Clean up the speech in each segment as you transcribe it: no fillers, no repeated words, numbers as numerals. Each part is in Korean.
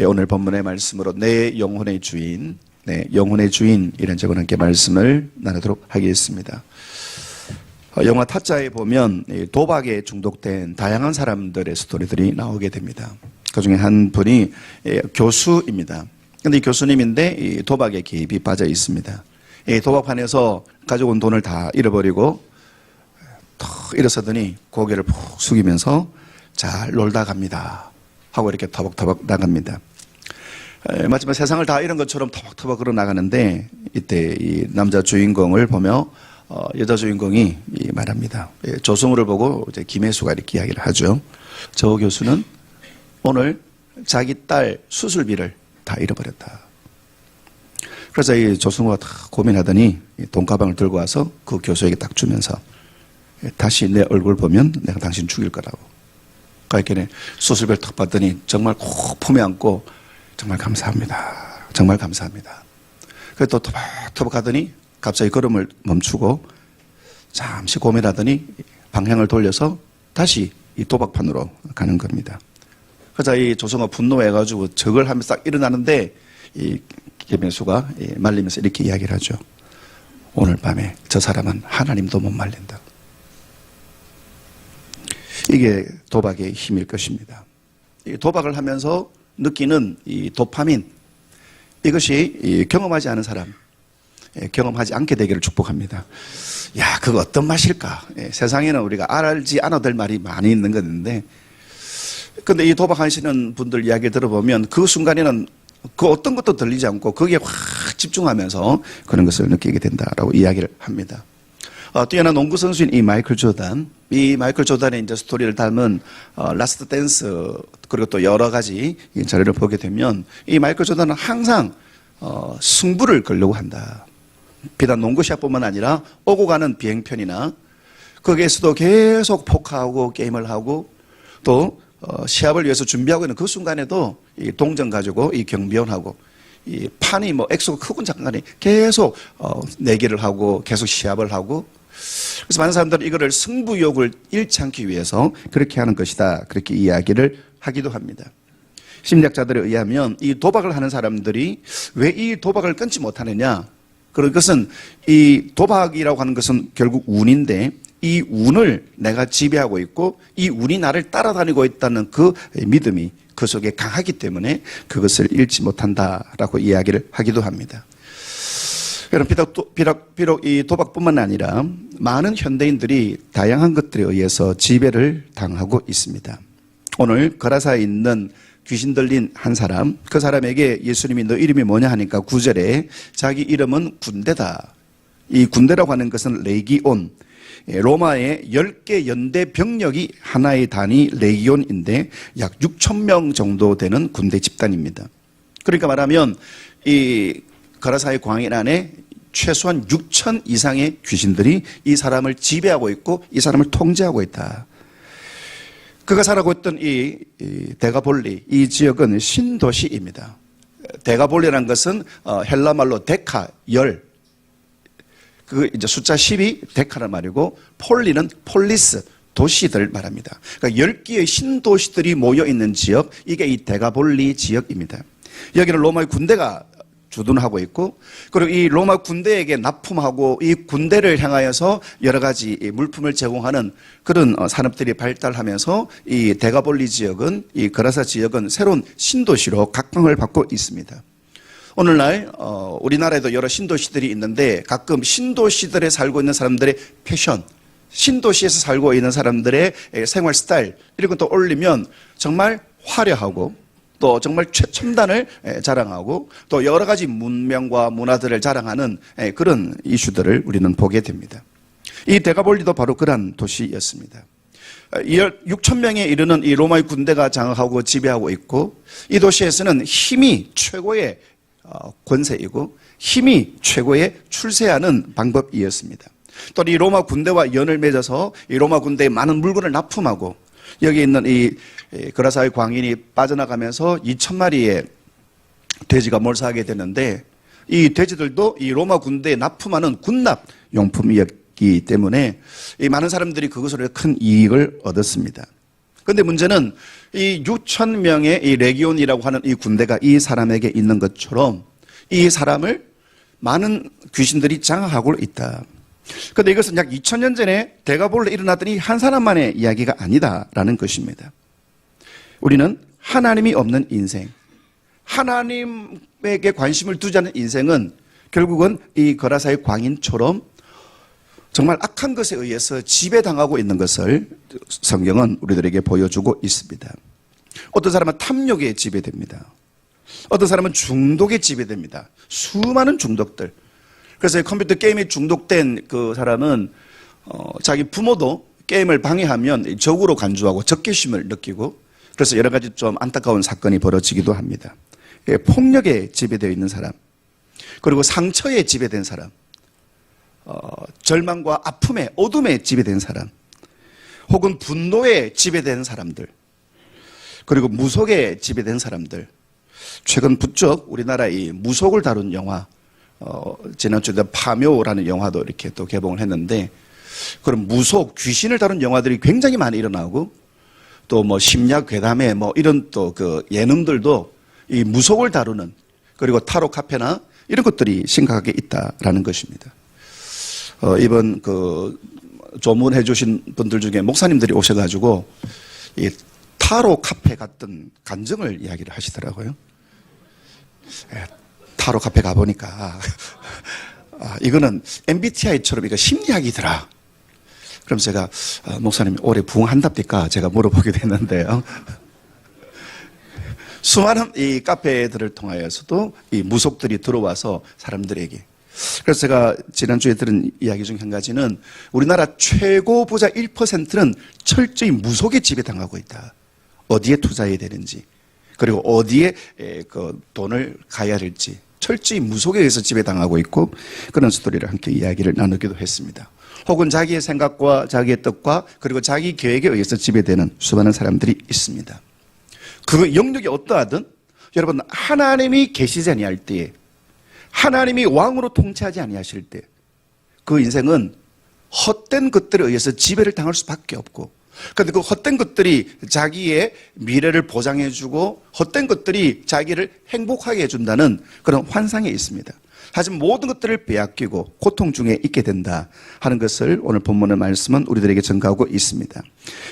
오늘 본문의 말씀으로 내 영혼의 주인, 내 영혼의 주인 이런 제목으로 함께 말씀을 나누도록 하겠습니다. 영화 타짜에 보면 도박에 중독된 다양한 사람들의 스토리들이 나오게 됩니다. 그 중에 한 분이 교수입니다. 근데 이 교수님인데 이 도박에 개입이 빠져 있습니다. 이 도박판에서 가져온 돈을 다 잃어버리고 턱 일어서더니 고개를 푹 숙이면서 잘 놀다 갑니다 하고 이렇게 터벅터벅 나갑니다. 마지막 세상을 다 잃은 것처럼 터벅터벅 걸어 나가는데 이때 이 남자 주인공을 보며 여자 주인공이 말합니다. 조승우를 보고 이제 김혜수가 이렇게 이야기를 하죠. 저 교수는 오늘 자기 딸 수술비를 다 잃어버렸다. 그래서 이 조승우가 다 고민하더니 돈가방을 들고 와서 그 교수에게 딱 주면서 다시 내 얼굴 보면 내가 당신 죽일 거라고. 그러니까 수술비를 탁 받더니 정말 꼭 품에 안고 정말 감사합니다. 정말 감사합니다. 그래서 또 터벅터벅 하더니 갑자기 걸음을 멈추고 잠시 고민하더니 방향을 돌려서 다시 이 도박판으로 가는 겁니다. 그래서 이 조성호 분노해가지고 적을 하면서 딱 일어나는데 이 김혜수가 말리면서 이렇게 이야기를 하죠. 오늘 밤에 저 사람은 하나님도 못 말린다. 이게 도박의 힘일 것입니다. 이 도박을 하면서 느끼는 이 도파민, 이것이 경험하지 않은 사람, 경험하지 않게 되기를 축복합니다. 야, 그거 어떤 맛일까? 세상에는 우리가 알지 않아도 될 말이 많이 있는 건데, 근데 이 도박하시는 분들 이야기 들어보면 그 순간에는 그 어떤 것도 들리지 않고 거기에 확 집중하면서 그런 것을 느끼게 된다라고 이야기를 합니다. 뛰어난 농구 선수인 이 마이클 조던의 이제 스토리를 닮은 라스트 댄스 그리고 또 여러 가지 자료를 보게 되면 이 마이클 조던은 항상 승부를 걸려고 한다. 비단 농구 시합뿐만 아니라 오고 가는 비행편이나 거기에서도 계속 포카하고 게임을 하고 또 시합을 위해서 준비하고 있는 그 순간에도 이 동전 가지고 이 경비원하고 이 판이 뭐 액수가 크고 작은 간에 계속 내기를 하고 계속 시합을 하고 그래서 많은 사람들은 이거를 승부욕을 잃지 않기 위해서 그렇게 하는 것이다. 그렇게 이야기를 하기도 합니다. 심리학자들에 의하면 이 도박을 하는 사람들이 왜 이 도박을 끊지 못하느냐? 그것은 이 도박이라고 하는 것은 결국 운인데 이 운을 내가 지배하고 있고 이 운이 나를 따라다니고 있다는 그 믿음이 그 속에 강하기 때문에 그것을 잃지 못한다라고 이야기를 하기도 합니다. 여러분, 비록 이 도박뿐만 아니라 많은 현대인들이 다양한 것들에 의해서 지배를 당하고 있습니다. 오늘 거라사에 있는 귀신 들린 한 사람, 그 사람에게 예수님이 너 이름이 뭐냐 하니까 9절에 자기 이름은 군대다. 이 군대라고 하는 것은 레기온, 로마의 10개 연대 병력이 하나의 단위 레기온인데 약 6,000명 정도 되는 군대 집단입니다. 그러니까 말하면 이 거라사의 광야 안에 최소한 6,000 이상의 귀신들이 이 사람을 지배하고 있고 이 사람을 통제하고 있다. 그가 살아가고 있던 이 데가볼리, 이 지역은 신도시입니다. 데가볼리라는 것은 헬라 말로 데카, 열. 그 이제 숫자 10이 데카란 말이고 폴리는 폴리스, 도시들 말합니다. 그러니까 10개의 신도시들이 모여 있는 지역, 이게 이 데가볼리 지역입니다. 여기는 로마의 군대가 주둔하고 있고 그리고 이 로마 군대에게 납품하고 이 군대를 향하여서 여러 가지 물품을 제공하는 그런 산업들이 발달하면서 이 데가볼리 지역은 이 거라사 지역은 새로운 신도시로 각광을 받고 있습니다. 오늘날 우리나라에도 여러 신도시들이 있는데 가끔 신도시들에 살고 있는 사람들의 패션, 신도시에서 살고 있는 사람들의 생활 스타일 이런 것도 올리면 정말 화려하고 또 정말 최첨단을 자랑하고 또 여러 가지 문명과 문화들을 자랑하는 그런 이슈들을 우리는 보게 됩니다. 이 데가볼리도 바로 그러한 도시였습니다. 6,000명에 이르는 이 로마의 군대가 장악하고 지배하고 있고 이 도시에서는 힘이 최고의 권세이고 힘이 최고의 출세하는 방법이었습니다. 또 이 로마 군대와 연을 맺어서 이 로마 군대에 많은 물건을 납품하고 여기 있는 이 거라사의 광인이 빠져나가면서 2,000마리의 돼지가 몰사하게 되는데 이 돼지들도 이 로마 군대에 납품하는 군납 용품이었기 때문에 이 많은 사람들이 그것으로 큰 이익을 얻었습니다. 그런데 문제는 이 6천 명의 이 레기온이라고 하는 이 군대가 이 사람에게 있는 것처럼 이 사람을 많은 귀신들이 장악하고 있다. 그런데 이것은 약 2000년 전에 데가볼로 일어났던 이 한 사람만의 이야기가 아니다라는 것입니다. 우리는 하나님이 없는 인생, 하나님에게 관심을 두지 않는 인생은 결국은 이 거라사의 광인처럼 정말 악한 것에 의해서 지배당하고 있는 것을 성경은 우리들에게 보여주고 있습니다. 어떤 사람은 탐욕에 지배됩니다. 어떤 사람은 중독에 지배됩니다. 수많은 중독들. 그래서 컴퓨터 게임에 중독된 그 사람은 자기 부모도 게임을 방해하면 적으로 간주하고 적개심을 느끼고 그래서 여러 가지 좀 안타까운 사건이 벌어지기도 합니다. 폭력에 지배되어 있는 사람, 그리고 상처에 지배된 사람, 절망과 아픔에, 어둠에 지배된 사람, 혹은 분노에 지배된 사람들, 그리고 무속에 지배된 사람들. 최근 부쩍 우리나라의 무속을 다룬 영화, 지난주에 파묘라는 영화도 이렇게 또 개봉을 했는데, 그런 무속, 귀신을 다룬 영화들이 굉장히 많이 일어나고, 또 뭐 심야 괴담에 뭐 이런 또 그 예능들도 이 무속을 다루는, 그리고 타로 카페나 이런 것들이 심각하게 있다라는 것입니다. 이번 그 조문해 주신 분들 중에 목사님들이 오셔가지고 이 타로 카페 갔던 간증을 이야기를 하시더라고요. 타로 카페 가보니까 이거는 MBTI처럼 이거 심리학이더라. 그럼 제가 목사님 올해 부흥한답니까? 제가 물어보게 됐는데요. 수많은 이 카페들을 통하여서도 이 무속들이 들어와서 사람들에게. 그래서 제가 지난주에 들은 이야기 중 한 가지는 우리나라 최고 부자 1%는 철저히 무속에 지배당하고 있다. 어디에 투자해야 되는지, 그리고 어디에 그 돈을 가야 될지 철저히 무속에 의해서 지배당하고 있고, 그런 스토리를 함께 이야기를 나누기도 했습니다. 혹은 자기의 생각과 자기의 뜻과 그리고 자기 계획에 의해서 지배되는 수많은 사람들이 있습니다. 그 영역이 어떠하든 여러분, 하나님이 계시지 아니할 때에, 하나님이 왕으로 통치하지 아니하실 때 그 인생은 헛된 것들에 의해서 지배를 당할 수밖에 없고, 그런데 그 헛된 것들이 자기의 미래를 보장해주고 헛된 것들이 자기를 행복하게 해준다는 그런 환상에 있습니다. 하지만 모든 것들을 빼앗기고 고통 중에 있게 된다 하는 것을 오늘 본문의 말씀은 우리들에게 전가하고 있습니다.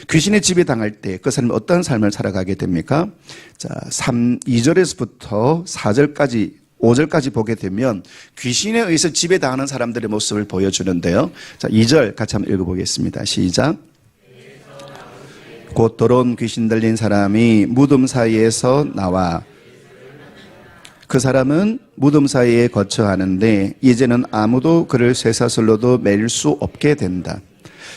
귀신의 지배당할 때 그 사람이 어떤 삶을 살아가게 됩니까? 자, 2절에서부터 4절까지 5절까지 보게 되면 귀신에 의해서 지배당하는 사람들의 모습을 보여주는데요. 자, 2절 같이 한번 읽어보겠습니다. 시작. 곧 더러운 귀신 들린 사람이 무덤 사이에서 나와 그 사람은 무덤 사이에 거처하는데 이제는 아무도 그를 쇠사슬로도 맬 수 없게 된다.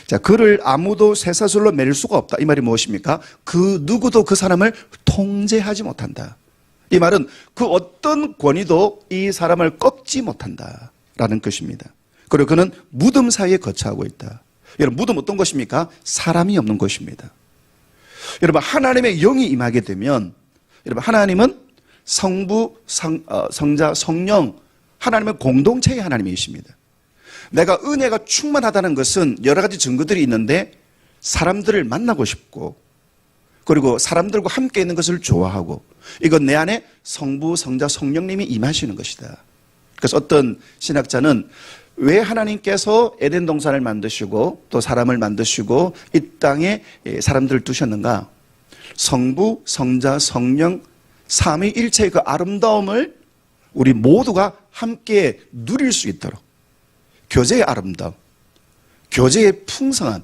자, 그를 아무도 쇠사슬로 맬 수가 없다. 이 말이 무엇입니까? 그 누구도 그 사람을 통제하지 못한다. 이 말은 그 어떤 권위도 이 사람을 꺾지 못한다라는 것입니다. 그리고 그는 무덤 사이에 거처하고 있다. 여러분, 무덤 어떤 것입니까? 사람이 없는 것입니다. 여러분, 하나님의 영이 임하게 되면, 여러분, 하나님은 성부, 성자, 성령, 하나님의 공동체의 하나님이십니다. 내가 은혜가 충만하다는 것은 여러 가지 증거들이 있는데, 사람들을 만나고 싶고, 그리고 사람들과 함께 있는 것을 좋아하고, 이건 내 안에 성부, 성자, 성령님이 임하시는 것이다. 그래서 어떤 신학자는 왜 하나님께서 에덴 동산을 만드시고 또 사람을 만드시고 이 땅에 사람들을 두셨는가? 성부, 성자, 성령, 삼위일체의 그 아름다움을 우리 모두가 함께 누릴 수 있도록, 교제의 아름다움, 교제의 풍성한,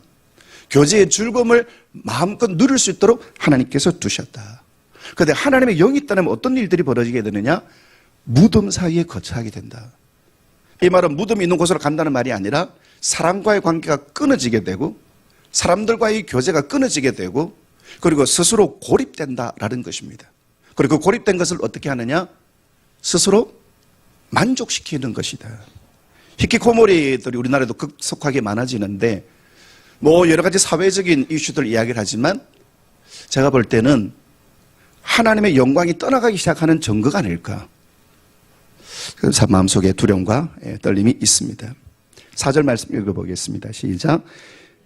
교제의 즐거움을 마음껏 누릴 수 있도록 하나님께서 두셨다. 그런데 하나님의 영이 있다면 어떤 일들이 벌어지게 되느냐? 무덤 사이에 거처하게 된다. 이 말은 무덤이 있는 곳으로 간다는 말이 아니라 사람과의 관계가 끊어지게 되고 사람들과의 교제가 끊어지게 되고 그리고 스스로 고립된다라는 것입니다. 그리고 그 고립된 것을 어떻게 하느냐? 스스로 만족시키는 것이다. 히키코모리들이 우리나라에도 급속하게 많아지는데 뭐 여러 가지 사회적인 이슈들 이야기를 하지만 제가 볼 때는 하나님의 영광이 떠나가기 시작하는 증거가 아닐까. 그래서 마음속에 두려움과 떨림이 있습니다. 4절 말씀 읽어보겠습니다. 시작.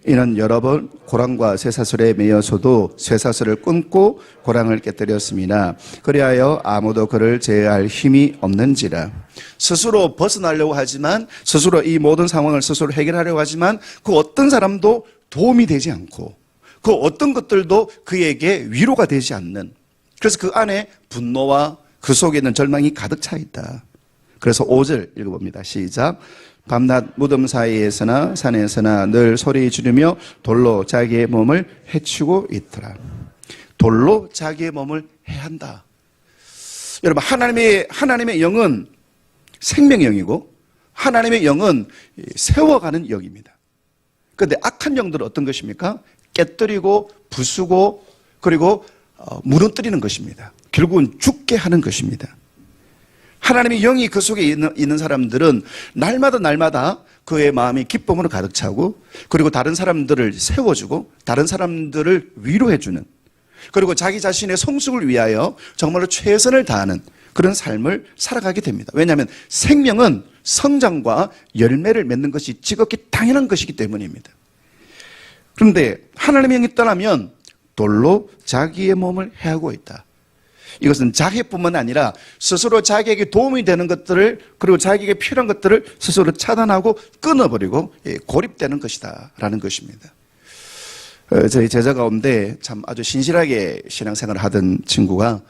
이는 여러 번 고랑과 쇠사슬에 매여서도 쇠사슬을 끊고 고랑을 깨뜨렸습니다. 그리하여 아무도 그를 제어할 힘이 없는지라. 스스로 벗어나려고 하지만, 스스로 이 모든 상황을 스스로 해결하려고 하지만 그 어떤 사람도 도움이 되지 않고 그 어떤 것들도 그에게 위로가 되지 않는, 그래서 그 안에 분노와 그 속에 있는 절망이 가득 차 있다. 그래서 5절 읽어봅니다. 시작. 밤낮 무덤 사이에서나 산에서나 늘 소리 지르며 돌로 자기의 몸을 해치고 있더라. 돌로 자기의 몸을 해한다. 여러분, 하나님의 영은 생명의 영이고 하나님의 영은 세워가는 영입니다. 그런데 악한 영들은 어떤 것입니까? 깨뜨리고 부수고 그리고 무너뜨리는 것입니다. 결국은 죽게 하는 것입니다. 하나님의 영이 그 속에 있는 사람들은 날마다 그의 마음이 기쁨으로 가득 차고, 그리고 다른 사람들을 세워주고 다른 사람들을 위로해주는, 그리고 자기 자신의 성숙을 위하여 정말로 최선을 다하는 그런 삶을 살아가게 됩니다. 왜냐하면 생명은 성장과 열매를 맺는 것이 지극히 당연한 것이기 때문입니다. 그런데 하나님의 영이 떠나면 돌로 자기의 몸을 해하고 있다. 이것은 자기뿐만 아니라 스스로 자기에게 도움이 되는 것들을, 그리고 자기에게 필요한 것들을 스스로 차단하고 끊어버리고 고립되는 것이다 라는 것입니다. 저희 제자 가운데 참 아주 신실하게 신앙생활을 하던 친구가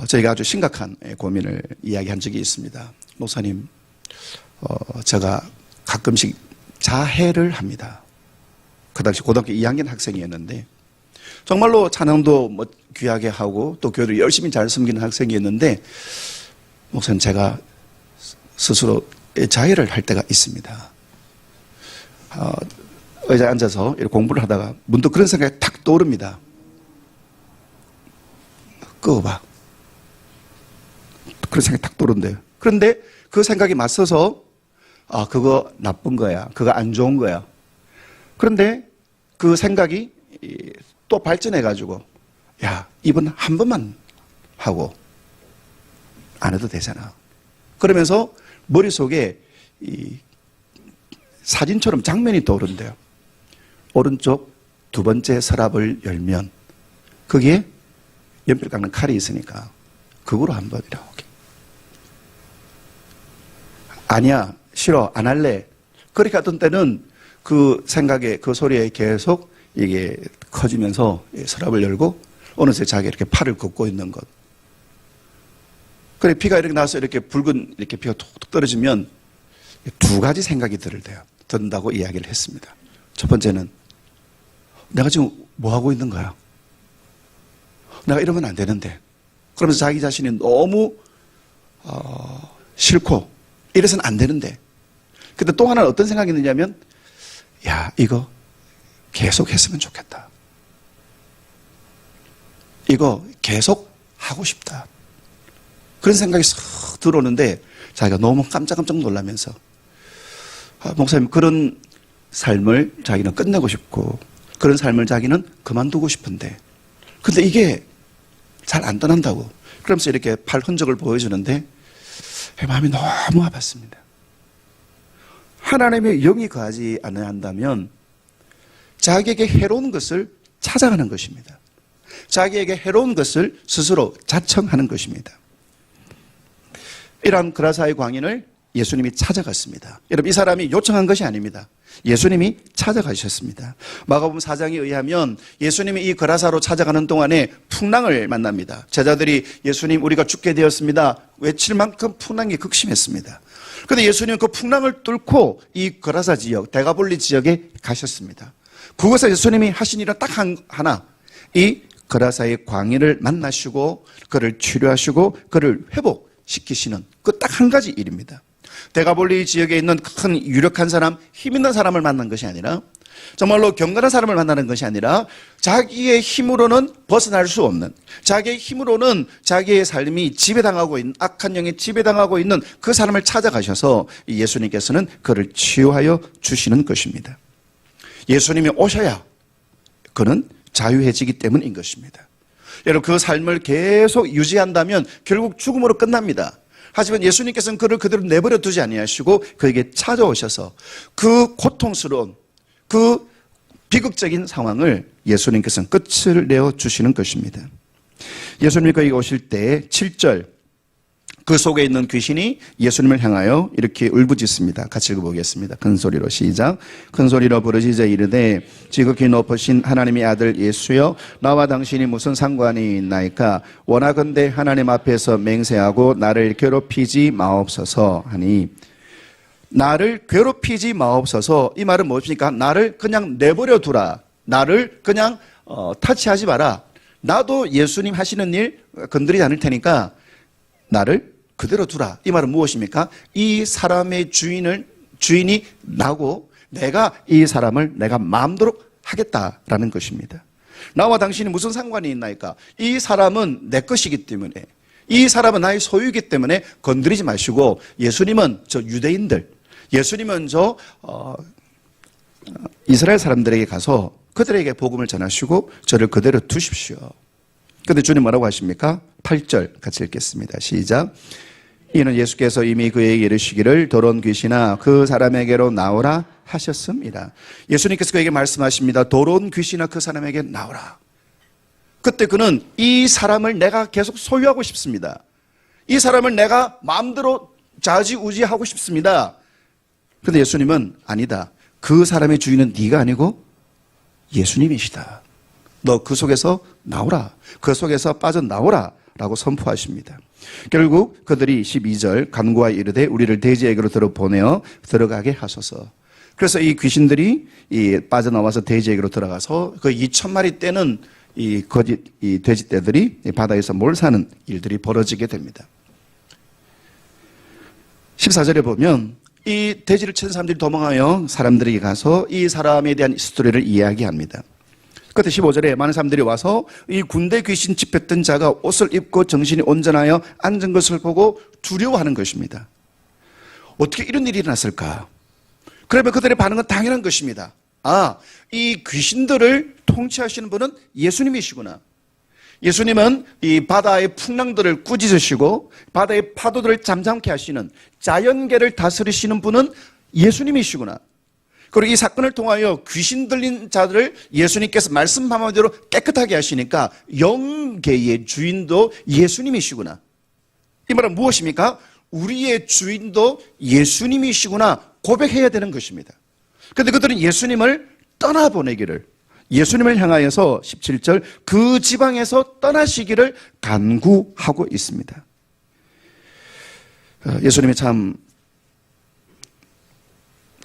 저희가 아주 심각한 고민을 이야기한 적이 있습니다. 목사님, 제가 가끔씩 자해를 합니다. 그 당시 고등학교 2학년 학생이었는데 정말로 찬양도 귀하게 하고 또 교회를 열심히 잘 섬기는 학생이었는데, 목사님, 제가 스스로 자해를 할 때가 있습니다. 의자에 앉아서 이렇게 공부를 하다가 문득 그런 생각이 탁 떠오릅니다. 끄어봐. 그런 생각이 탁 떠오른대요. 그런데 그 생각이 맞서서 그거 나쁜 거야, 그거 안 좋은 거야. 그런데 그 생각이 또 발전해가지고, 야, 이번 한 번만 하고 안 해도 되잖아. 그러면서 머릿속에 이 사진처럼 장면이 떠오른대요. 오른쪽 두 번째 서랍을 열면 거기에 연필 깎는 칼이 있으니까 그거로 한 번이라고. 아니야, 싫어, 안 할래. 그렇게 하던 때는 그 생각에, 그 소리에 계속 이게 커지면서 서랍을 열고 어느새 자기 이렇게 팔을 걷고 있는 것. 그래, 비가 이렇게 나서 이렇게 붉은 이렇게 비가 툭툭 떨어지면 두 가지 생각이 든다고 이야기를 했습니다. 첫 번째는 내가 지금 뭐 하고 있는 거야? 내가 이러면 안 되는데. 그러면서 자기 자신이 너무 싫고 이래서는 안 되는데. 근데 또 하나는 어떤 생각이 드냐면, 야, 이거 계속 했으면 좋겠다. 이거 계속 하고 싶다. 그런 생각이 싹 들어오는데 자기가 너무 깜짝깜짝 놀라면서, 목사님, 그런 삶을 자기는 끝내고 싶고 그런 삶을 자기는 그만두고 싶은데, 근데 이게 잘 안 떠난다고. 그러면서 이렇게 팔 흔적을 보여주는데 마음이 너무 아팠습니다. 하나님의 영이 거하지 않아야 한다면 자기에게 해로운 것을 찾아가는 것입니다. 자기에게 해로운 것을 스스로 자청하는 것입니다. 이러한 그라사의 광인을 예수님이 찾아갔습니다. 여러분, 이 사람이 요청한 것이 아닙니다. 예수님이 찾아가셨습니다. 마가복음 4장에 의하면 예수님이 이 그라사로 찾아가는 동안에 풍랑을 만납니다. 제자들이 예수님, 우리가 죽게 되었습니다 외칠 만큼 풍랑이 극심했습니다. 그런데 예수님은 그 풍랑을 뚫고 이 그라사 지역, 데가볼리 지역에 가셨습니다. 그곳에 예수님이 하신 일은 딱 하나, 이 그라사의 광인을 만나시고 그를 치료하시고 그를 회복시키시는 그 딱 한 가지 일입니다. 데가볼리 지역에 있는 큰 유력한 사람, 힘 있는 사람을 만난 것이 아니라, 정말로 경건한 사람을 만나는 것이 아니라, 자기의 힘으로는 벗어날 수 없는, 자기의 힘으로는 자기의 삶이 지배당하고 있는, 악한 영에 지배당하고 있는 그 사람을 찾아가셔서 예수님께서는 그를 치유하여 주시는 것입니다. 예수님이 오셔야 그는 자유해지기 때문인 것입니다. 여러분, 그 삶을 계속 유지한다면 결국 죽음으로 끝납니다. 하지만 예수님께서는 그를 그대로 내버려 두지 아니하시고 그에게 찾아오셔서 그 고통스러운, 그 비극적인 상황을 예수님께서는 끝을 내어주시는 것입니다. 예수님이 거기 오실 때 7절 그 속에 있는 귀신이 예수님을 향하여 이렇게 울부짖습니다. 같이 읽어보겠습니다. 큰 소리로 시작. 큰 소리로 부르짖어 이르되 지극히 높으신 하나님의 아들 예수여 나와 당신이 무슨 상관이 있나이까 원하건대 하나님 앞에서 맹세하고 나를 괴롭히지 마옵소서 하니 나를 괴롭히지 마옵소서 이 말은 무엇입니까? 나를 그냥 내버려 두라. 나를 그냥 타치하지 마라. 나도 예수님 하시는 일 건드리지 않을 테니까 나를 그대로 두라. 이 말은 무엇입니까? 이 사람의 주인이 나고 내가 이 사람을 내가 마음대로 하겠다라는 것입니다. 나와 당신이 무슨 상관이 있나이까? 이 사람은 내 것이기 때문에 이 사람은 나의 소유이기 때문에 건드리지 마시고 예수님은 저 유대인들 예수님은 저 이스라엘 사람들에게 가서 그들에게 복음을 전하시고 저를 그대로 두십시오. 그런데 주님 뭐라고 하십니까? 8절 같이 읽겠습니다. 시작. 이는 예수께서 이미 그에게 이르시기를 더러운 귀신아 그 사람에게로 나오라 하셨습니다. 예수님께서 그에게 말씀하십니다. 더러운 귀신아 그 사람에게 나오라. 그때 그는 이 사람을 내가 계속 소유하고 싶습니다. 이 사람을 내가 마음대로 좌지우지하고 싶습니다. 그런데 예수님은 아니다. 그 사람의 주인은 네가 아니고 예수님이시다. 너 그 속에서 나오라. 그 속에서 빠져나오라 라고 선포하십니다. 결국 그들이 12절 간구하여 이르되 우리를 돼지에게로 들어보내어 들어가게 하소서. 그래서 이 귀신들이 빠져나와서 돼지에게로 들어가서 그 2,000마리 떼는 이 돼지 떼들이 바다에서 몰사는 일들이 벌어지게 됩니다. 14절에 보면 이 돼지를 친 사람들이 도망하여 사람들에게 가서 이 사람에 대한 스토리를 이야기합니다. 그때 15절에 많은 사람들이 와서 이 군대 귀신 집혔던 자가 옷을 입고 정신이 온전하여 앉은 것을 보고 두려워하는 것입니다. 어떻게 이런 일이 일어났을까? 그러면 그들의 반응은 당연한 것입니다. 아, 이 귀신들을 통치하시는 분은 예수님이시구나. 예수님은 이 바다의 풍랑들을 꾸짖으시고 바다의 파도들을 잠잠케 하시는 자연계를 다스리시는 분은 예수님이시구나. 그리고 이 사건을 통하여 귀신 들린 자들을 예수님께서 말씀하신 대로 깨끗하게 하시니까 영계의 주인도 예수님이시구나. 이 말은 무엇입니까? 우리의 주인도 예수님이시구나 고백해야 되는 것입니다. 그런데 그들은 예수님을 떠나보내기를 예수님을 향하여서 17절 그 지방에서 떠나시기를 간구하고 있습니다. 예수님이 참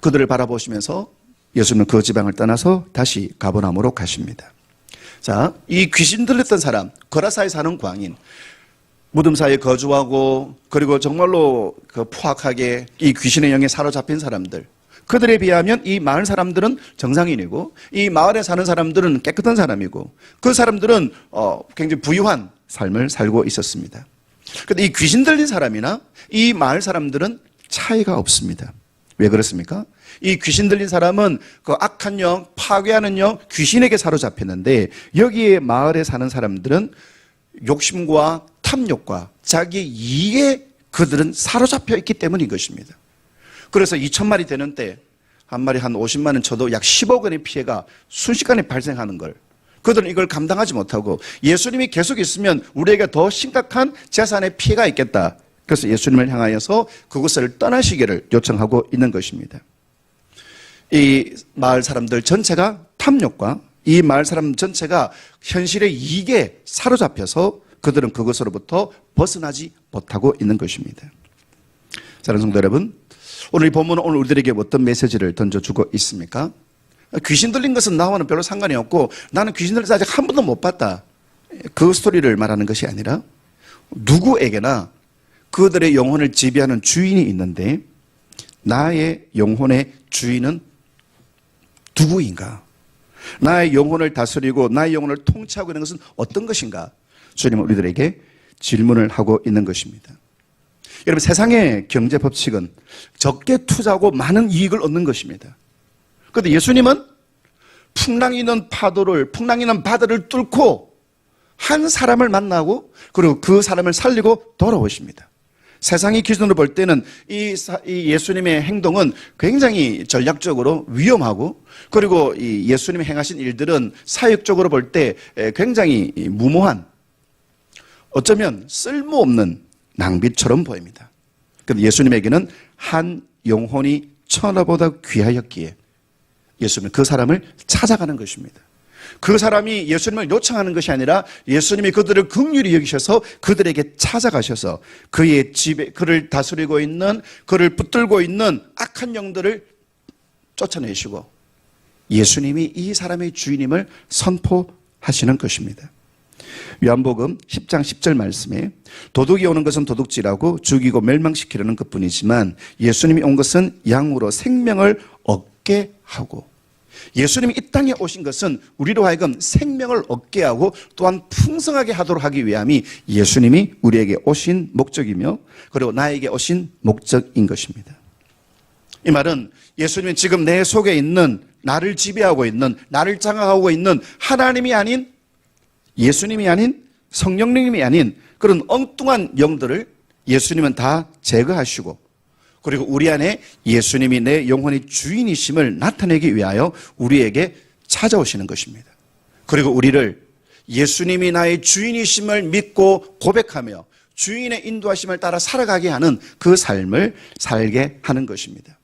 그들을 바라보시면서 예수님은 그 지방을 떠나서 다시 가버나움으로 가십니다. 자, 이 귀신 들렸던 사람, 거라사에 사는 광인, 무덤 사이에 거주하고 그리고 정말로 그 포악하게 이 귀신의 영에 사로잡힌 사람들, 그들에 비하면 이 마을 사람들은 정상인이고 이 마을에 사는 사람들은 깨끗한 사람이고 그 사람들은 굉장히 부유한 삶을 살고 있었습니다. 그런데 이 귀신 들린 사람이나 이 마을 사람들은 차이가 없습니다. 왜 그렇습니까? 이 귀신 들린 사람은 그 악한 영, 파괴하는 영, 귀신에게 사로잡혔는데 여기에 마을에 사는 사람들은 욕심과 탐욕과 자기 이익에 그들은 사로잡혀 있기 때문인 것입니다. 그래서 2,000마리 되는 때 한 마리 한 50만 원 쳐도 약 10억 원의 피해가 순식간에 발생하는 걸 그들은 이걸 감당하지 못하고 예수님이 계속 있으면 우리에게 더 심각한 재산의 피해가 있겠다. 그래서 예수님을 향하여서 그곳을 떠나시기를 요청하고 있는 것입니다. 이 마을 사람들 전체가 탐욕과 이 마을 사람 전체가 현실의 이익에 사로잡혀서 그들은 그것으로부터 벗어나지 못하고 있는 것입니다. 사랑하는 성도 여러분, 오늘 이 본문은 오늘 우리들에게 어떤 메시지를 던져주고 있습니까? 귀신 들린 것은 나와는 별로 상관이 없고 나는 귀신 들려서 아직 한 번도 못 봤다. 그 스토리를 말하는 것이 아니라 누구에게나 그들의 영혼을 지배하는 주인이 있는데 나의 영혼의 주인은 누구인가? 나의 영혼을 다스리고 나의 영혼을 통치하고 있는 것은 어떤 것인가? 주님은 우리들에게 질문을 하고 있는 것입니다. 여러분, 세상의 경제 법칙은 적게 투자하고 많은 이익을 얻는 것입니다. 그런데 예수님은 풍랑이 있는 풍랑이 있는 바다를 뚫고 한 사람을 만나고 그리고 그 사람을 살리고 돌아오십니다. 세상의 기준으로 볼 때는 이 예수님의 행동은 굉장히 전략적으로 위험하고, 그리고 이 예수님이 행하신 일들은 사역적으로 볼 때 굉장히 무모한, 어쩌면 쓸모없는 낭비처럼 보입니다. 그런데 예수님에게는 한 영혼이 천하보다 귀하였기에 예수님은 그 사람을 찾아가는 것입니다. 그 사람이 예수님을 요청하는 것이 아니라 예수님이 그들을 긍휼히 여기셔서 그들에게 찾아가셔서 그의 집에 그를 다스리고 있는, 그를 붙들고 있는 악한 영들을 쫓아내시고 예수님이 이 사람의 주인임을 선포하시는 것입니다. 요한복음 10장 10절 말씀에 도둑이 오는 것은 도둑질하고 죽이고 멸망시키려는 것뿐이지만 예수님이 온 것은 양으로 생명을 얻게 하고, 예수님이 이 땅에 오신 것은 우리로 하여금 생명을 얻게 하고 또한 풍성하게 하도록 하기 위함이 예수님이 우리에게 오신 목적이며, 그리고 나에게 오신 목적인 것입니다. 이 말은 예수님은 지금 내 속에 있는, 나를 지배하고 있는, 나를 장악하고 있는 하나님이 아닌, 예수님이 아닌, 성령님이 아닌 그런 엉뚱한 영들을 예수님은 다 제거하시고, 그리고 우리 안에 예수님이 내 영혼의 주인이심을 나타내기 위하여 우리에게 찾아오시는 것입니다. 그리고 우리를 예수님이 나의 주인이심을 믿고 고백하며 주인의 인도하심을 따라 살아가게 하는 그 삶을 살게 하는 것입니다.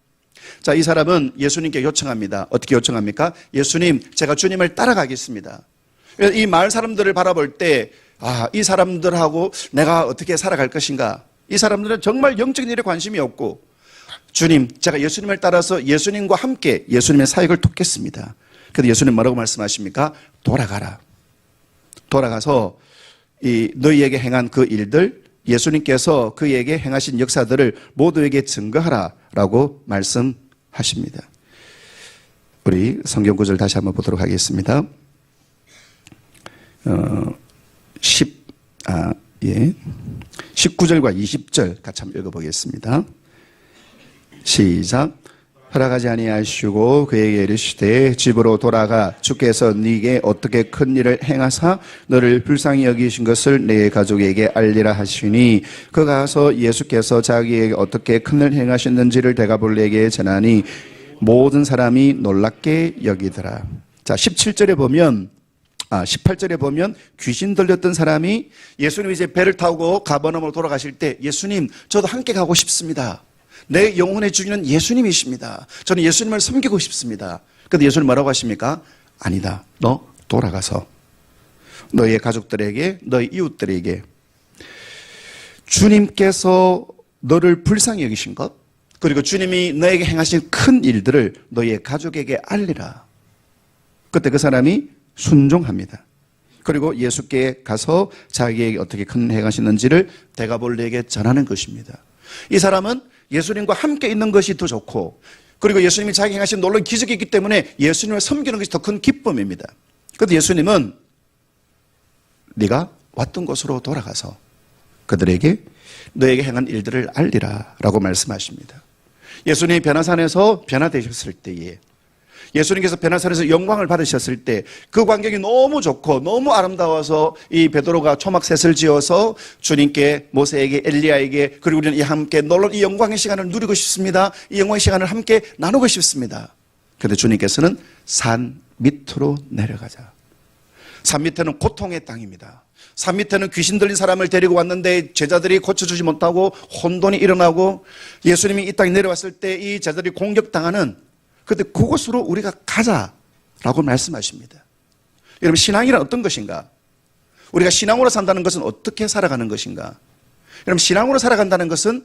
자, 이 사람은 예수님께 요청합니다. 어떻게 요청합니까? 예수님, 제가 주님을 따라가겠습니다. 이 마을 사람들을 바라볼 때, 이 사람들하고 내가 어떻게 살아갈 것인가? 이 사람들은 정말 영적인 일에 관심이 없고, 주님, 제가 예수님을 따라서 예수님과 함께 예수님의 사역을 돕겠습니다. 그래서 예수님 뭐라고 말씀하십니까? 돌아가라. 돌아가서 너희에게 행한 그 일들, 예수님께서 그에게 행하신 역사들을 모두에게 증거하라 라고 말씀하십니다. 우리 성경 구절 다시 한번 보도록 하겠습니다. 19절과 20절 같이 한번 읽어보겠습니다. 시작. 허락하지 아니하시고 그에게 이르시되 집으로 돌아가 주께서 네게 어떻게 큰 일을 행하사 너를 불쌍히 여기신 것을 네 가족에게 알리라 하시니, 그가 가서 예수께서 자기에게 어떻게 큰 일을 행하셨는지를 대가볼에게 전하니 모든 사람이 놀랍게 여기더라. 자, 18절에 보면 귀신 들렸던 사람이 예수님이 이제 배를 타고 가버나움으로 돌아가실 때, 예수님, 저도 함께 가고 싶습니다. 내 영혼의 주인은 예수님이십니다. 저는 예수님을 섬기고 싶습니다. 그런데 예수님 뭐라고 하십니까? 아니다. 너 돌아가서 너의 가족들에게, 너의 이웃들에게 주님께서 너를 불쌍히 여기신 것, 그리고 주님이 너에게 행하신 큰 일들을 너의 가족에게 알리라. 그때 그 사람이 순종합니다. 그리고 예수께 가서 자기에게 어떻게 큰 행하시는지를 데가볼리에게 전하는 것입니다. 이 사람은 예수님과 함께 있는 것이 더 좋고, 그리고 예수님이 자기 행하신 놀라운 기적이 있기 때문에 예수님을 섬기는 것이 더 큰 기쁨입니다. 그런데 예수님은 네가 왔던 곳으로 돌아가서 그들에게 너에게 행한 일들을 알리라 라고 말씀하십니다. 예수님이 변화산에서 변화되셨을 때에, 예수님께서 변화산에서 영광을 받으셨을 때 그 광경이 너무 좋고 너무 아름다워서 이 베드로가 초막셋을 지어서 주님께, 모세에게, 엘리야에게, 그리고 우리는 함께 놀라운 이 영광의 시간을 누리고 싶습니다. 이 영광의 시간을 함께 나누고 싶습니다. 그런데 주님께서는 산 밑으로 내려가자. 산 밑에는 고통의 땅입니다. 산 밑에는 귀신 들린 사람을 데리고 왔는데 제자들이 고쳐주지 못하고 혼돈이 일어나고, 예수님이 이 땅에 내려왔을 때 이 제자들이 공격당하는, 그런데 그곳으로 우리가 가자라고 말씀하십니다. 여러분, 신앙이란 어떤 것인가? 우리가 신앙으로 산다는 것은 어떻게 살아가는 것인가? 여러분, 신앙으로 살아간다는 것은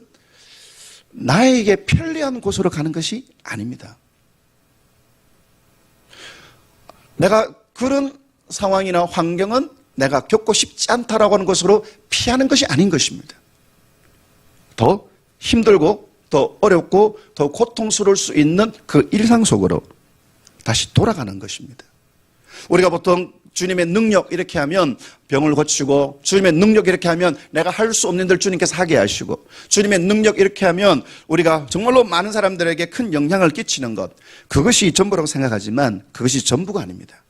나에게 편리한 곳으로 가는 것이 아닙니다. 내가 그런 상황이나 환경은 내가 겪고 싶지 않다라고 하는 것으로 피하는 것이 아닌 것입니다. 더 힘들고 더 어렵고 더 고통스러울 수 있는 그 일상 속으로 다시 돌아가는 것입니다. 우리가 보통 주님의 능력 이렇게 하면 병을 고치고, 주님의 능력 이렇게 하면 내가 할 수 없는 일 주님께서 하게 하시고, 주님의 능력 이렇게 하면 우리가 정말로 많은 사람들에게 큰 영향을 끼치는 것, 그것이 전부라고 생각하지만 그것이 전부가 아닙니다.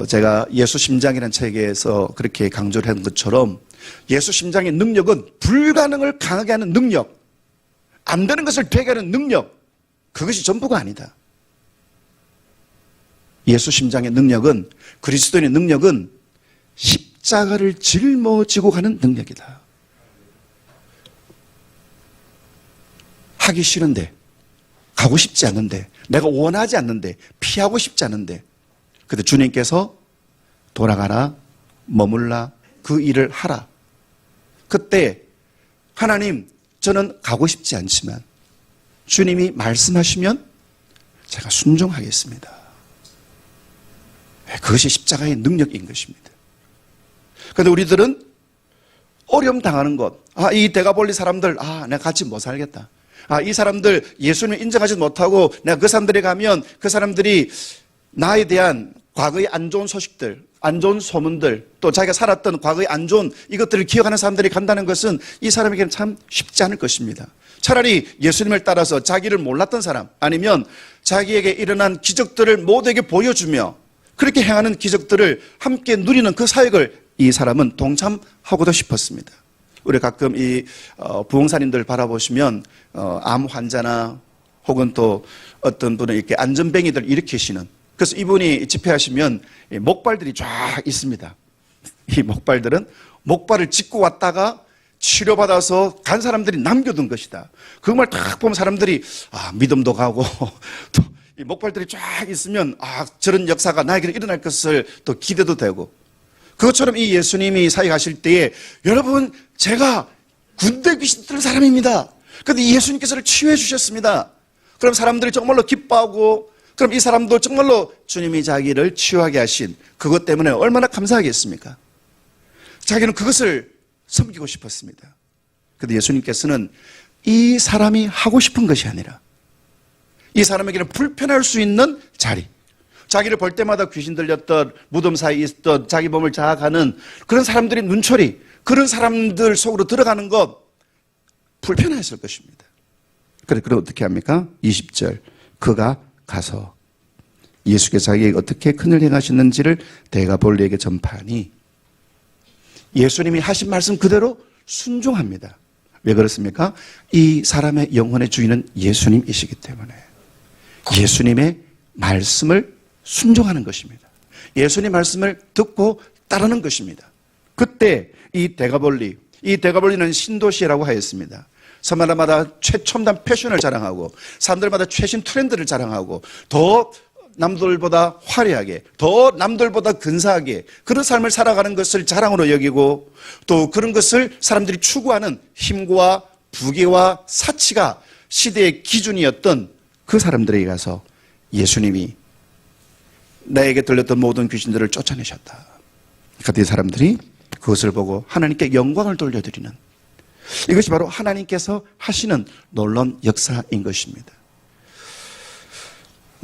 제가 예수 심장이라는 책에서 그렇게 강조를 한 것처럼 예수 심장의 능력은 불가능을 강하게 하는 능력, 안 되는 것을 되게 하는 능력, 그것이 전부가 아니다. 예수 심장의 능력은, 그리스도인의 능력은 십자가를 짊어지고 가는 능력이다. 하기 싫은데, 가고 싶지 않은데, 내가 원하지 않는데, 피하고 싶지 않은데, 그때 주님께서 돌아가라, 머물라, 그 일을 하라. 그때 하나님, 저는 가고 싶지 않지만 주님이 말씀하시면 제가 순종하겠습니다. 그것이 십자가의 능력인 것입니다. 그런데 우리들은 어려움 당하는 것, 이 데가볼리 사람들, 내가 같이 못 살겠다. 이 사람들 예수님을 인정하지 못하고 내가 그 사람들에 가면 그 사람들이 나에 대한 과거의 안 좋은 소식들, 안 좋은 소문들, 또 자기가 살았던 과거의 안 좋은 이것들을 기억하는 사람들이 간다는 것은 이 사람에게는 참 쉽지 않을 것입니다. 차라리 예수님을 따라서 자기를 몰랐던 사람, 아니면 자기에게 일어난 기적들을 모두에게 보여주며 그렇게 행하는 기적들을 함께 누리는 그 사역을 이 사람은 동참하고도 싶었습니다. 우리 가끔 이 부흥사님들 바라보시면 암 환자나 혹은 또 어떤 분은 이렇게 안전뱅이들 일으키시는, 그래서 이분이 집회하시면 목발들이 쫙 있습니다. 이 목발들은 목발을 짚고 왔다가 치료받아서 간 사람들이 남겨둔 것이다. 그걸 딱 보면 사람들이 믿음도 가고 또 이 목발들이 쫙 있으면 저런 역사가 나에게 일어날 것을 또 기대도 되고, 그것처럼 이 예수님이 사역하실 때에 여러분 제가 군대 귀신 들은 사람입니다. 그런데 예수님께서를 치유해 주셨습니다. 그럼 사람들이 정말로 기뻐하고, 그럼 이 사람도 정말로 주님이 자기를 치유하게 하신 그것 때문에 얼마나 감사하겠습니까? 자기는 그것을 섬기고 싶었습니다. 그런데 예수님께서는 이 사람이 하고 싶은 것이 아니라 이 사람에게는 불편할 수 있는 자리, 자기를 볼 때마다 귀신 들렸던, 무덤 사이에 있었던, 자기 몸을 자학하는 그런 사람들의 눈초리, 그런 사람들 속으로 들어가는 것 불편했을 것입니다. 그래 어떻게 합니까? 20절, 그가 가서 예수께서 자기에게 어떻게 큰일 행하셨는지를 데가볼리에게 전파하니, 예수님이 하신 말씀 그대로 순종합니다. 왜 그렇습니까? 이 사람의 영혼의 주인은 예수님이시기 때문에 예수님의 말씀을 순종하는 것입니다. 예수님 말씀을 듣고 따르는 것입니다. 그때 이 데가볼리는 신도시라고 하였습니다. 사마리아마다 최첨단 패션을 자랑하고 사람들마다 최신 트렌드를 자랑하고 더 남들보다 화려하게, 더 남들보다 근사하게 그런 삶을 살아가는 것을 자랑으로 여기고, 또 그런 것을 사람들이 추구하는 힘과 부귀와 사치가 시대의 기준이었던 그 사람들에게 가서 예수님이 나에게 들렸던 모든 귀신들을 쫓아내셨다. 그때 사람들이 그것을 보고 하나님께 영광을 돌려드리는, 이것이 바로 하나님께서 하시는 놀라운 역사인 것입니다.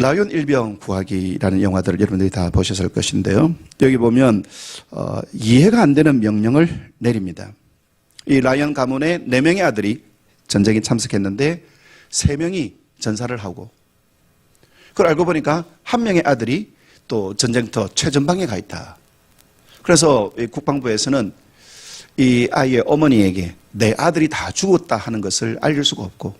라이온 일병 구하기라는 영화들을 여러분들이 다 보셨을 것인데요. 여기 보면 이해가 안 되는 명령을 내립니다. 이 라이온 가문의 4명의 아들이 전쟁에 참석했는데 3명이 전사를 하고, 그걸 알고 보니까 1명의 아들이 또 전쟁터 최전방에 가 있다. 그래서 국방부에서는 이 아이의 어머니에게 내 아들이 다 죽었다 하는 것을 알릴 수가 없고,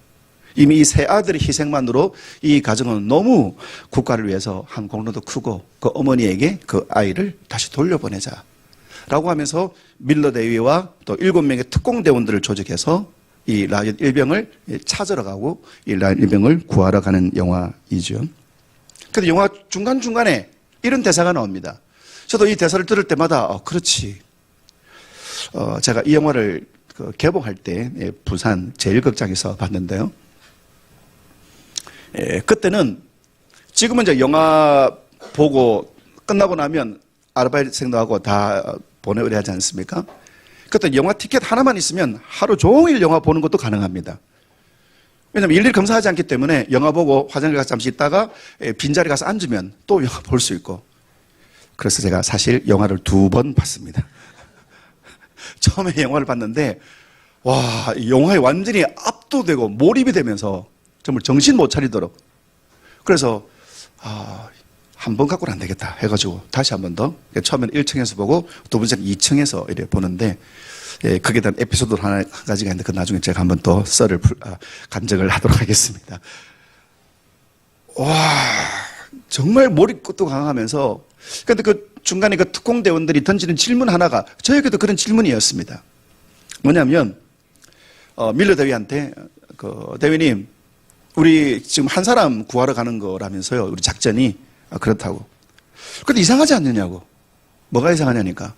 이미 이 3아들의 희생만으로 이 가정은 너무 국가를 위해서 한 공로도 크고 그 어머니에게 그 아이를 다시 돌려보내자 라고 하면서 밀러 대위와 또 7명의 특공대원들을 조직해서 이 라이온 일병을 찾으러 가고 이 라이온 일병을 구하러 가는 영화이죠. 그런데 영화 중간중간에 이런 대사가 나옵니다. 저도 이 대사를 들을 때마다 그렇지. 제가 이 영화를 개봉할 때 부산 제1극장에서 봤는데요. 그때는 지금은 이제 영화 보고 끝나고 나면 아르바이트생도 하고 다 보내오려 하지 않습니까? 그때 영화 티켓 하나만 있으면 하루 종일 영화 보는 것도 가능합니다. 왜냐하면 일일이 검사하지 않기 때문에 영화 보고 화장실 가서 잠시 있다가 빈자리 가서 앉으면 또 영화 볼 수 있고, 그래서 제가 사실 영화를 2번 봤습니다. 처음에 영화를 봤는데 와, 영화에 완전히 압도되고 몰입이 되면서 정말 정신 못 차리도록, 그래서 한 번 갖고는 안 되겠다 해가지고 다시 한 번 더 처음에는 1층에서 보고 두 번째는 2층에서 이렇게 보는데 거기에 대한 에피소드 한 가지가 있는데 그 나중에 제가 한 번 더 간증을 하도록 하겠습니다. 와 정말 몰입도 강하면서 근데 그 중간에 그 특공대원들이 던지는 질문 하나가 저에게도 그런 질문이었습니다. 뭐냐면 밀러 대위한테 대위님 우리 지금 한 사람 구하러 가는 거라면서요. 우리 작전이 그렇다고. 근데 이상하지 않느냐고. 뭐가 이상하냐니까.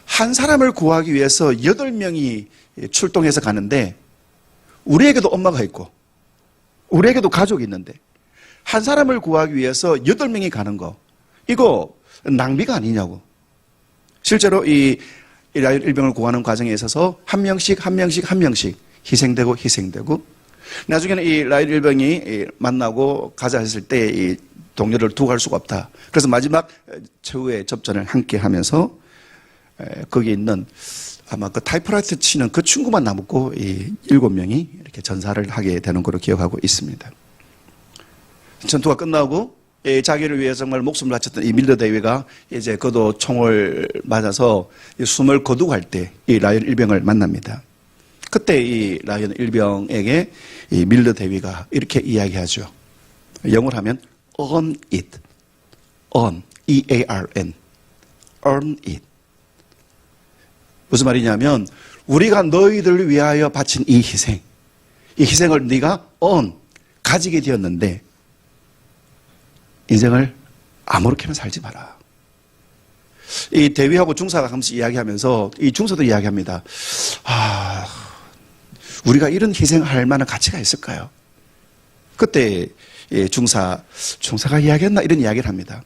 한 사람을 구하기 위해서 8명이 출동해서 가는데 우리에게도 엄마가 있고 우리에게도 가족이 있는데 한 사람을 구하기 위해서 8명이 가는 거 이거 낭비가 아니냐고. 실제로 이 라이언 일병을 구하는 과정에 있어서 한 명씩 희생되고 나중에는 이 라이언 일병이 만나고 가자 했을 때 이 동료를 두고 갈 수가 없다. 그래서 마지막 최후의 접전을 함께 하면서 거기 있는 아마 그 타이프라이터 치는 그 친구만 남았고 이 7명이 이렇게 전사를 하게 되는 걸로 기억하고 있습니다. 전투가 끝나고 자기를 위해 정말 목숨을 바쳤던 이 밀러 대위가 이제 그도 총을 맞아서 숨을 거두고 할 때 이 라이언 일병을 만납니다. 그때 이 라이언 일병에게 이 밀러 대위가 이렇게 이야기하죠. 영어로 하면 earn it, earn, E-A-R-N, earn it. 무슨 말이냐면 우리가 너희들을 위하여 바친 이 희생을 네가 earn, 가지게 되었는데 인생을 아무렇게나 살지 마라. 이 대위하고 중사가 가끔씩 이야기하면서 이 중사도 이야기합니다. 우리가 이런 희생할 만한 가치가 있을까요? 그때 중사가 이야기했나 이런 이야기를 합니다.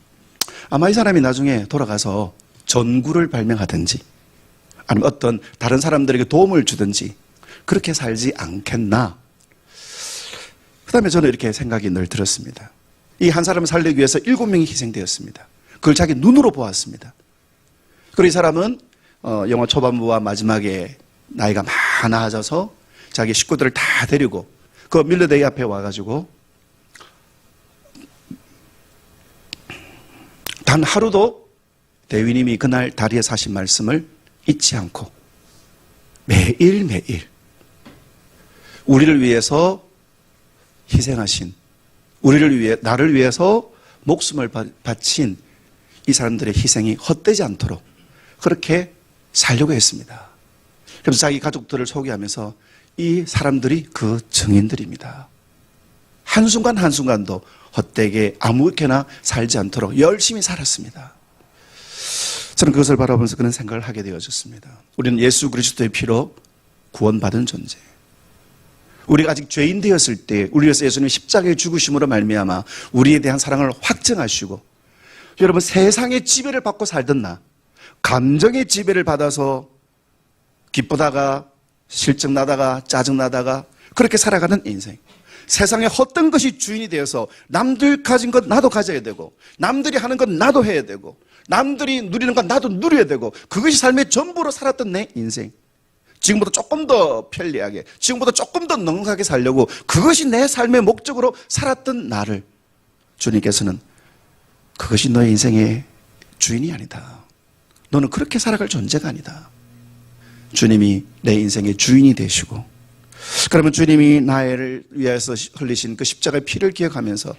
아마 이 사람이 나중에 돌아가서 전구를 발명하든지 아니면 어떤 다른 사람들에게 도움을 주든지 그렇게 살지 않겠나. 그 다음에 저는 이렇게 생각이 늘 들었습니다. 이 한 사람을 살리기 위해서 7명이 희생되었습니다. 그걸 자기 눈으로 보았습니다. 그리고 이 사람은 영화 초반부와 마지막에 나이가 많아져서 자기 식구들을 다 데리고 그 밀러 대위 앞에 와가지고 단 하루도 대위님이 그날 다리에 사신 말씀을 잊지 않고 매일매일 우리를 위해서 희생하신 나를 위해서 목숨을 바친 이 사람들의 희생이 헛되지 않도록 그렇게 살려고 했습니다. 그래서 자기 가족들을 소개하면서 이 사람들이 그 증인들입니다. 한순간도 헛되게 아무렇게나 살지 않도록 열심히 살았습니다. 저는 그것을 바라보면서 그런 생각을 하게 되어졌습니다. 우리는 예수 그리스도의 피로 구원받은 존재. 우리가 아직 죄인 되었을 때 우리 위해서 예수님이 십자가에 죽으심으로 말미암아 우리에 대한 사랑을 확증하시고 여러분 세상의 지배를 받고 살던 나 감정의 지배를 받아서 기쁘다가 실증나다가 짜증나다가 그렇게 살아가는 인생. 세상에 헛된 것이 주인이 되어서 남들 가진 것 나도 가져야 되고 남들이 하는 것 나도 해야 되고 남들이 누리는 것 나도 누려야 되고 그것이 삶의 전부로 살았던 내 인생. 지금보다 조금 더 편리하게 지금보다 조금 더 넉넉하게 살려고 그것이 내 삶의 목적으로 살았던 나를 주님께서는 그것이 너의 인생의 주인이 아니다. 너는 그렇게 살아갈 존재가 아니다. 주님이 내 인생의 주인이 되시고 그러면 주님이 나를 위해서 흘리신 그 십자가의 피를 기억하면서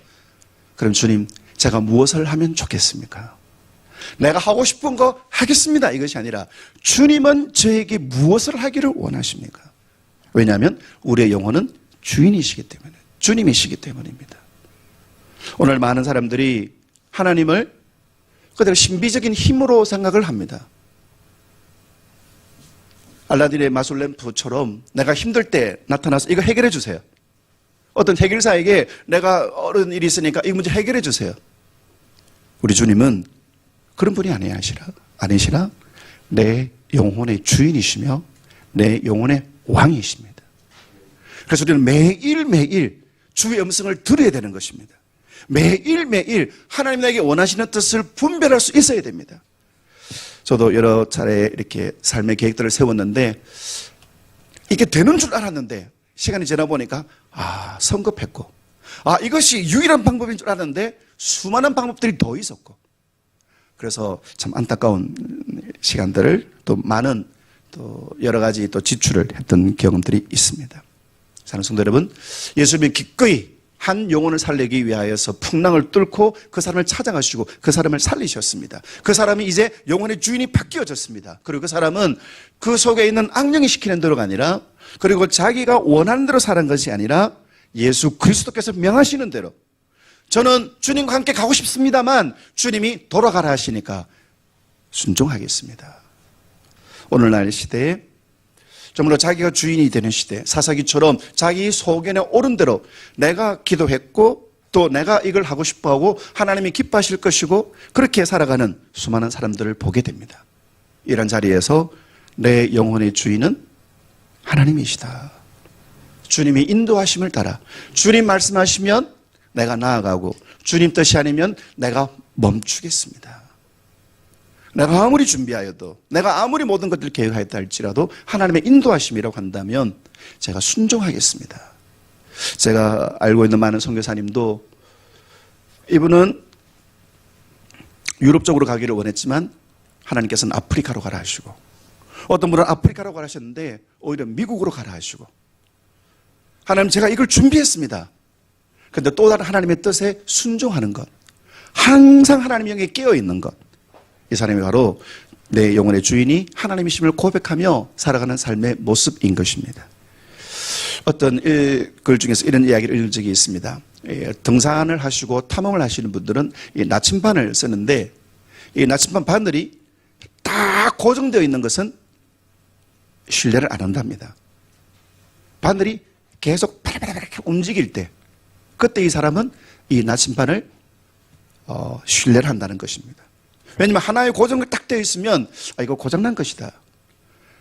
그럼 주님 제가 무엇을 하면 좋겠습니까? 내가 하고 싶은 거 하겠습니다. 이것이 아니라 주님은 저에게 무엇을 하기를 원하십니까? 왜냐하면 우리의 영혼은 주인이시기 때문에 주님이시기 때문입니다. 오늘 많은 사람들이 하나님을 그대로 신비적인 힘으로 생각을 합니다. 알라딘의 마술 램프처럼 내가 힘들 때 나타나서 이거 해결해 주세요. 어떤 해결사에게 내가 어려운 일이 있으니까 이 문제 해결해 주세요. 우리 주님은 그런 분이 아니시라 내 영혼의 주인이시며 내 영혼의 왕이십니다. 그래서 우리는 매일매일 주의 음성을 들어야 되는 것입니다. 매일매일 하나님 나에게 원하시는 뜻을 분별할 수 있어야 됩니다. 저도 여러 차례 이렇게 삶의 계획들을 세웠는데 이게 되는 줄 알았는데 시간이 지나 보니까 성급했고 이것이 유일한 방법인 줄 알았는데 수많은 방법들이 더 있었고, 그래서 참 안타까운 시간들을 또 많은 또 여러 가지 또 지출을 했던 경험들이 있습니다. 사랑하는 성도 여러분, 예수님이 기꺼이 한 영혼을 살리기 위하여서 풍랑을 뚫고 그 사람을 찾아가시고 그 사람을 살리셨습니다. 그 사람이 이제 영혼의 주인이 바뀌어졌습니다. 그리고 그 사람은 그 속에 있는 악령이 시키는 대로가 아니라, 그리고 자기가 원하는 대로 사는 것이 아니라 예수 그리스도께서 명하시는 대로, 저는 주님과 함께 가고 싶습니다만 주님이 돌아가라 하시니까 순종하겠습니다. 오늘날 시대에 정말로 자기가 주인이 되는 시대, 사사기처럼 자기 소견에 옳은 대로 내가 기도했고 또 내가 이걸 하고 싶어하고 하나님이 기뻐하실 것이고 그렇게 살아가는 수많은 사람들을 보게 됩니다. 이런 자리에서 내 영혼의 주인은 하나님이시다. 주님이 인도하심을 따라 주님 말씀하시면 내가 나아가고 주님 뜻이 아니면 내가 멈추겠습니다. 내가 아무리 준비하여도, 내가 아무리 모든 것들을 계획하였다 할지라도 하나님의 인도하심이라고 한다면 제가 순종하겠습니다. 제가 알고 있는 많은 선교사님도 이분은 유럽 쪽으로 가기를 원했지만 하나님께서는 아프리카로 가라 하시고, 어떤 분은 아프리카로 가라 하셨는데 오히려 미국으로 가라 하시고, 하나님 제가 이걸 준비했습니다. 그런데 또 다른 하나님의 뜻에 순종하는 것, 항상 하나님의 영에 깨어있는 것, 이 사람이 바로 내 영혼의 주인이 하나님이심을 고백하며 살아가는 삶의 모습인 것입니다. 어떤 글 중에서 이런 이야기를 읽은 적이 있습니다. 등산을 하시고 탐험을 하시는 분들은 이 나침반을 쓰는데, 이 나침반 바늘이 다 고정되어 있는 것은 신뢰를 안 한답니다. 바늘이 계속 바라바라 움직일 때, 그때 이 사람은 이 나침반을 신뢰를 한다는 것입니다. 왜냐하면 하나의 고정이 딱 되어 있으면 이거 고장난 것이다.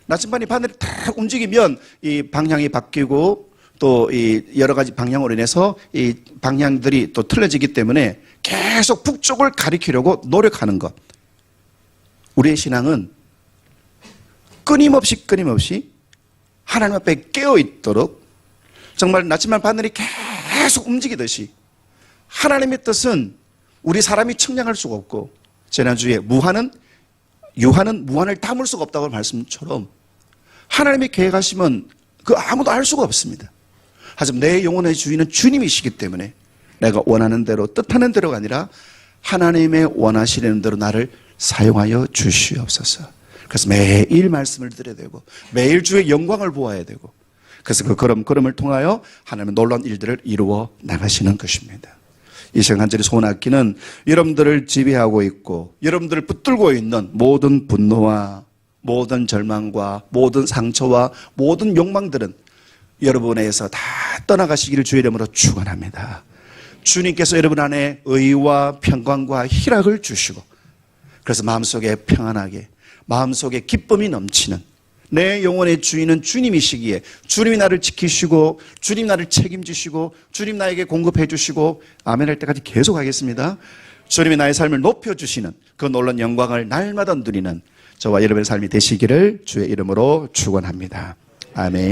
나침반이 바늘이 탁 움직이면 이 방향이 바뀌고 또 이 여러 가지 방향으로 인해서 이 방향들이 또 틀려지기 때문에 계속 북쪽을 가리키려고 노력하는 것. 우리의 신앙은 끊임없이 하나님 앞에 깨어 있도록, 정말 나침반 바늘이 계속 움직이듯이 하나님의 뜻은 우리 사람이 측량할 수가 없고, 지난주에 유한은 무한을 담을 수가 없다고 말씀처럼 하나님이 계획하시면 그 아무도 알 수가 없습니다. 하지만 내 영혼의 주인은 주님이시기 때문에 내가 원하는 대로, 뜻하는 대로가 아니라 하나님의 원하시는 대로 나를 사용하여 주시옵소서. 그래서 매일 말씀을 드려야 되고 매일 주의 영광을 보아야 되고, 그래서 그 걸음을 통하여 하나님의 놀라운 일들을 이루어 나가시는 것입니다. 이 시간 간절히 소원하기는 여러분들을 지배하고 있고 여러분들을 붙들고 있는 모든 분노와 모든 절망과 모든 상처와 모든 욕망들은 여러분에게서 다 떠나가시기를 주의 이름으로 축원합니다. 주님께서 여러분 안에 의와 평강과 희락을 주시고, 그래서 마음속에 평안하게, 마음속에 기쁨이 넘치는, 내 영혼의 주인은 주님이시기에 주님이 나를 지키시고 주님 나를 책임지시고 주님 나에게 공급해 주시고 아멘 할 때까지 계속 하겠습니다. 주님이 나의 삶을 높여주시는 그 놀라운 영광을 날마다 누리는 저와 여러분의 삶이 되시기를 주의 이름으로 축원합니다. 아멘.